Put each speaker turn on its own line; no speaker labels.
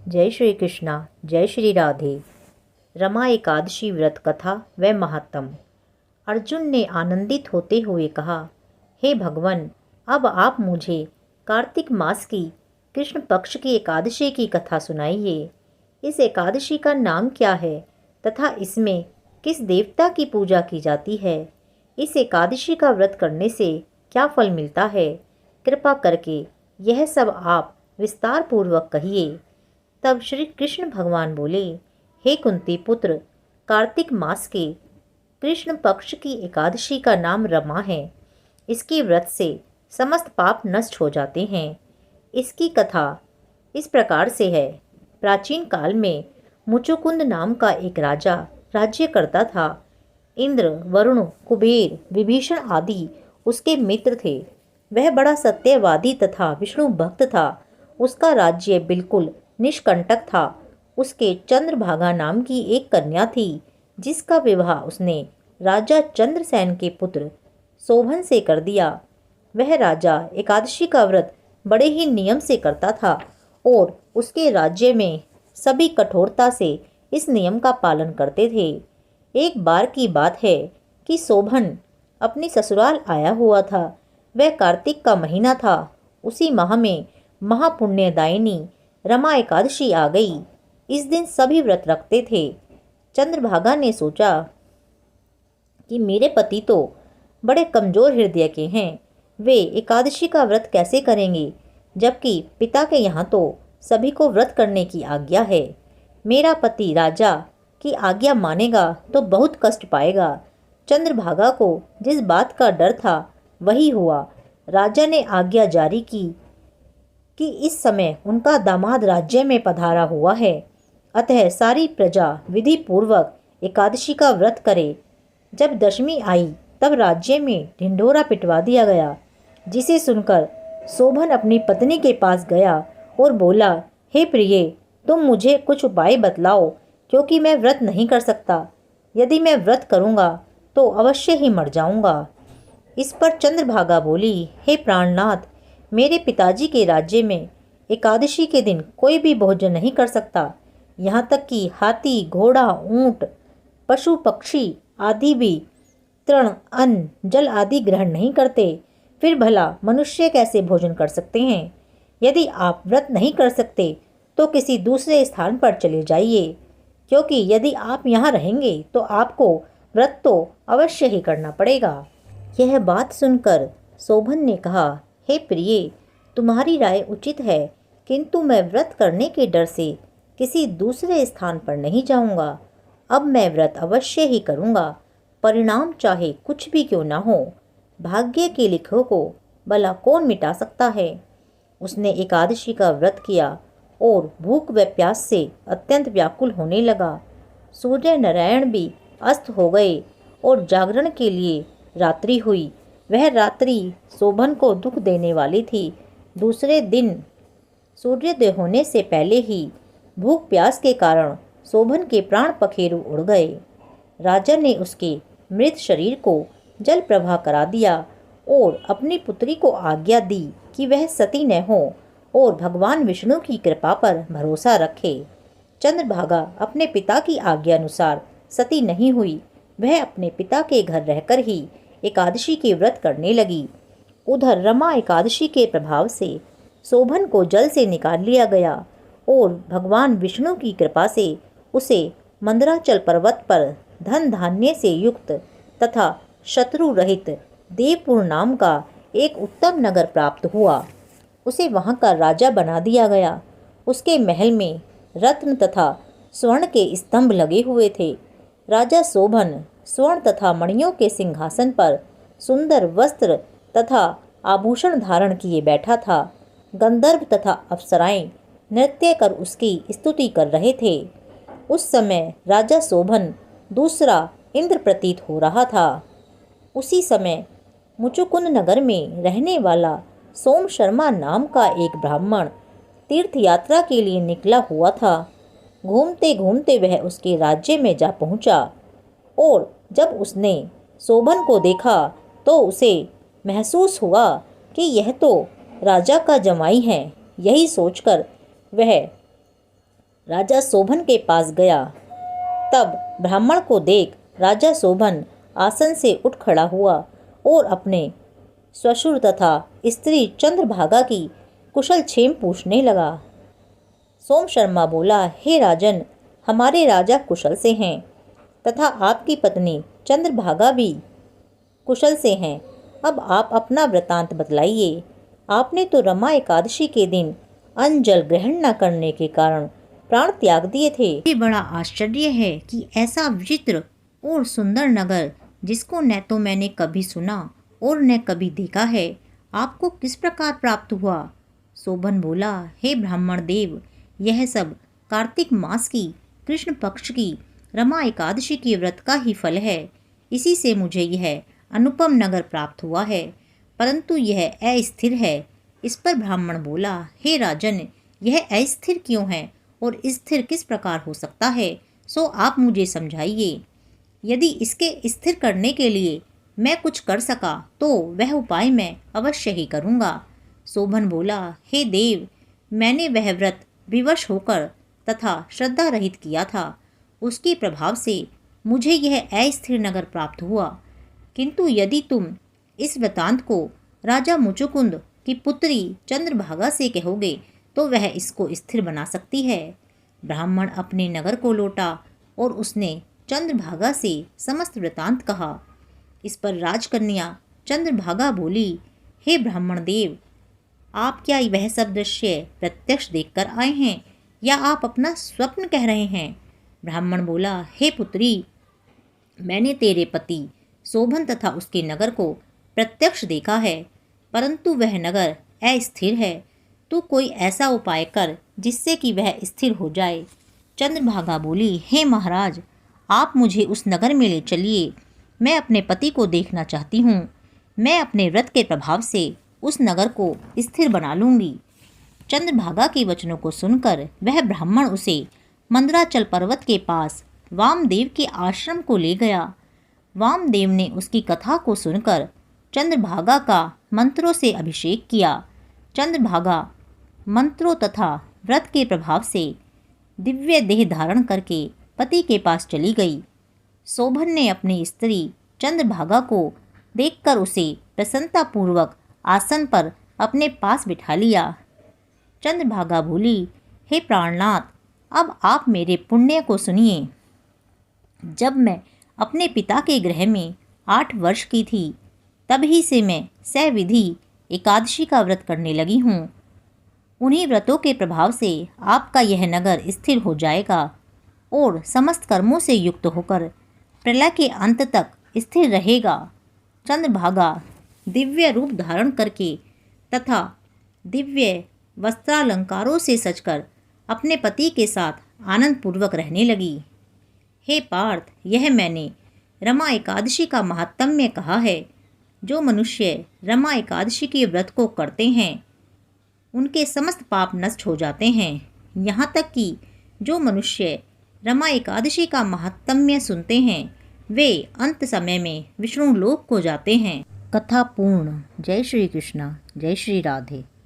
जय श्री कृष्णा। जय श्री राधे। रमा एकादशी व्रत कथा व महात्म। अर्जुन ने आनंदित होते हुए कहा, हे भगवान, अब आप मुझे कार्तिक मास की कृष्ण पक्ष की एकादशी की कथा सुनाइए। इस एकादशी का नाम क्या है तथा इसमें किस देवता की पूजा की जाती है? इस एकादशी का व्रत करने से क्या फल मिलता है? कृपा करके यह सब आप विस्तार पूर्वक कहिए। तब श्री कृष्ण भगवान बोले, हे कुंती पुत्र, कार्तिक मास के कृष्ण पक्ष की एकादशी का नाम रमा है। इसके व्रत से समस्त पाप नष्ट हो जाते हैं। इसकी कथा इस प्रकार से है। प्राचीन काल में मुचुकुंद नाम का एक राजा राज्य करता था। इंद्र, वरुण, कुबेर, विभीषण आदि उसके मित्र थे। वह बड़ा सत्यवादी तथा विष्णु भक्त था। उसका राज्य बिल्कुल निष्कंटक था। उसके चंद्रभागा नाम की एक कन्या थी, जिसका विवाह उसने राजा चंद्रसेन के पुत्र शोभन से कर दिया। वह राजा एकादशी का व्रत बड़े ही नियम से करता था और उसके राज्य में सभी कठोरता से इस नियम का पालन करते थे। एक बार की बात है कि शोभन अपनी ससुराल आया हुआ था। वह कार्तिक का महीना था। उसी माह में महापुण्यदायिनी रमा एकादशी आ गई। इस दिन सभी व्रत रखते थे। चंद्रभागा ने सोचा कि मेरे पति तो बड़े कमजोर हृदय के हैं, वे एकादशी का व्रत कैसे करेंगे, जबकि पिता के यहाँ तो सभी को व्रत करने की आज्ञा है। मेरा पति राजा की आज्ञा मानेगा तो बहुत कष्ट पाएगा। चंद्रभागा को जिस बात का डर था वही हुआ। राजा ने आज्ञा जारी की कि इस समय उनका दामाद राज्य में पधारा हुआ है, अतः सारी प्रजा विधि पूर्वक एकादशी का व्रत करे। जब दशमी आई तब राज्य में ढिंढोरा पिटवा दिया गया, जिसे सुनकर शोभन अपनी पत्नी के पास गया और बोला, हे प्रिये, तुम मुझे कुछ उपाय बतलाओ, क्योंकि मैं व्रत नहीं कर सकता। यदि मैं व्रत करूँगा तो अवश्य ही मर जाऊँगा। इस पर चंद्रभागा बोली, हे प्राणनाथ, मेरे पिताजी के राज्य में एकादशी के दिन कोई भी भोजन नहीं कर सकता। यहाँ तक कि हाथी, घोड़ा, ऊंट, पशु पक्षी आदि भी तृण, अन्न, जल आदि ग्रहण नहीं करते। फिर भला मनुष्य कैसे भोजन कर सकते हैं? यदि आप व्रत नहीं कर सकते तो किसी दूसरे स्थान पर चले जाइए, क्योंकि यदि आप यहाँ रहेंगे तो आपको व्रत तो अवश्य ही करना पड़ेगा। यह बात सुनकर शोभन ने कहा, हे प्रिय, तुम्हारी राय उचित है, किंतु मैं व्रत करने के डर से किसी दूसरे स्थान पर नहीं जाऊंगा। अब मैं व्रत अवश्य ही करूंगा, परिणाम चाहे कुछ भी क्यों ना हो। भाग्य के लिखों को भला कौन मिटा सकता है। उसने एकादशी का व्रत किया और भूख व प्यास से अत्यंत व्याकुल होने लगा। सूर्य नारायण भी अस्त हो गए और जागरण के लिए रात्रि हुई। वह रात्रि शोभन को दुख देने वाली थी। दूसरे दिन सूर्योदय होने से पहले ही भूख प्यास के कारण शोभन के प्राण पखेरु उड़ गए। राजा ने उसके मृत शरीर को जल प्रवाह करा दिया और अपनी पुत्री को आज्ञा दी कि वह सती न हो और भगवान विष्णु की कृपा पर भरोसा रखे। चंद्रभागा अपने पिता की आज्ञा अनुसार सती नहीं हुई। वह अपने पिता के घर रहकर ही एकादशी के व्रत करने लगी। उधर रमा एकादशी के प्रभाव से शोभन को जल से निकाल लिया गया और भगवान विष्णु की कृपा से उसे मंदराचल पर्वत पर धन धान्य से युक्त तथा शत्रु रहित देवपुर नाम का एक उत्तम नगर प्राप्त हुआ। उसे वहाँ का राजा बना दिया गया। उसके महल में रत्न तथा स्वर्ण के स्तंभ लगे हुए थे। राजा शोभन स्वर्ण तथा मणियों के सिंहासन पर सुंदर वस्त्र तथा आभूषण धारण किए बैठा था। गंधर्व तथा अप्सराएं नृत्य कर उसकी स्तुति कर रहे थे। उस समय राजा शोभन दूसरा इंद्र प्रतीत हो रहा था। उसी समय मुचुकुंद नगर में रहने वाला सोम शर्मा नाम का एक ब्राह्मण तीर्थ यात्रा के लिए निकला हुआ था। घूमते घूमते वह उसके राज्य में जा पहुंचा और जब उसने शोभन को देखा तो उसे महसूस हुआ कि यह तो राजा का जमाई है। यही सोचकर वह राजा शोभन के पास गया। तब ब्राह्मण को देख राजा शोभन आसन से उठ खड़ा हुआ और अपने ससुर तथा स्त्री चंद्रभागा की कुशल क्षेम पूछने लगा। सोम शर्मा बोला, हे राजन, हमारे राजा कुशल से हैं तथा आपकी पत्नी चंद्रभागा भी कुशल से हैं। अब आप अपना वृतांत बतलाइए। आपने तो रमा एकादशी के दिन अन्न जल ग्रहण न करने के कारण प्राण त्याग दिए थे। ये बड़ा आश्चर्य है कि ऐसा विचित्र और सुंदर नगर, जिसको न तो मैंने कभी सुना और न कभी देखा है, आपको किस प्रकार प्राप्त हुआ? शोभन बोला, हे ब्राह्मण देव, यह सब कार्तिक मास की कृष्ण पक्ष की रमा एकादशी के व्रत का ही फल है। इसी से मुझे यह अनुपम नगर प्राप्त हुआ है, परंतु यह अस्थिर है। इस पर ब्राह्मण बोला, हे राजन, यह अस्थिर क्यों है और स्थिर किस प्रकार हो सकता है, सो आप मुझे समझाइए। यदि इसके स्थिर करने के लिए मैं कुछ कर सका तो वह उपाय मैं अवश्य ही करूँगा। शोभन बोला, हे देव, मैंने वह व्रत विवश होकर तथा श्रद्धा रहित किया था। उसके प्रभाव से मुझे यह अस्थिर नगर प्राप्त हुआ। किंतु यदि तुम इस वृतांत को राजा मुचुकुंद की पुत्री चंद्रभागा से कहोगे तो वह इसको स्थिर बना सकती है। ब्राह्मण अपने नगर को लौटा और उसने चंद्रभागा से समस्त वृतांत कहा। इस पर राजकन्या चंद्रभागा बोली, हे ब्राह्मण देव, आप क्या वह सब दृश्य प्रत्यक्ष देखकर आए हैं या आप अपना स्वप्न कह रहे हैं? ब्राह्मण बोला, हे पुत्री, मैंने तेरे पति शोभन तथा उसके नगर को प्रत्यक्ष देखा है, परंतु वह नगर अस्थिर है। तू कोई ऐसा उपाय कर जिससे कि वह स्थिर हो जाए। चंद्रभागा बोली, हे महाराज, आप मुझे उस नगर में ले चलिए। मैं अपने पति को देखना चाहती हूँ। मैं अपने व्रत के प्रभाव से उस नगर को स्थिर बना लूँगी। चंद्रभागा के वचनों को सुनकर वह ब्राह्मण उसे मंदराचल पर्वत के पास वामदेव के आश्रम को ले गया। वामदेव ने उसकी कथा को सुनकर चंद्रभागा का मंत्रों से अभिषेक किया। चंद्रभागा मंत्रों तथा व्रत के प्रभाव से दिव्य देह धारण करके पति के पास चली गई। शोभन ने अपनी स्त्री चंद्रभागा को देखकर उसे प्रसन्नतापूर्वक आसन पर अपने पास बिठा लिया। चंद्रभागा बोली, हे प्राणनाथ, अब आप मेरे पुण्य को सुनिए। जब मैं अपने पिता के गृह में 8 वर्ष की थी, तभी से मैं सविधि एकादशी का व्रत करने लगी हूँ। उन्हीं व्रतों के प्रभाव से आपका यह नगर स्थिर हो जाएगा और समस्त कर्मों से युक्त होकर प्रलय के अंत तक स्थिर रहेगा। चंद्रभागा दिव्य रूप धारण करके तथा दिव्य वस्त्रालंकारों से सजकर अपने पति के साथ आनंद पूर्वक रहने लगी। हे पार्थ, यह मैंने रमा एकादशी का महात्म्य कहा है। जो मनुष्य रमा एकादशी के व्रत को करते हैं उनके समस्त पाप नष्ट हो जाते हैं। यहाँ तक कि जो मनुष्य रमा एकादशी का महात्म्य सुनते हैं वे अंत समय में विष्णु लोक को जाते हैं। कथा पूर्ण। जय श्री कृष्ण, जय श्री राधे।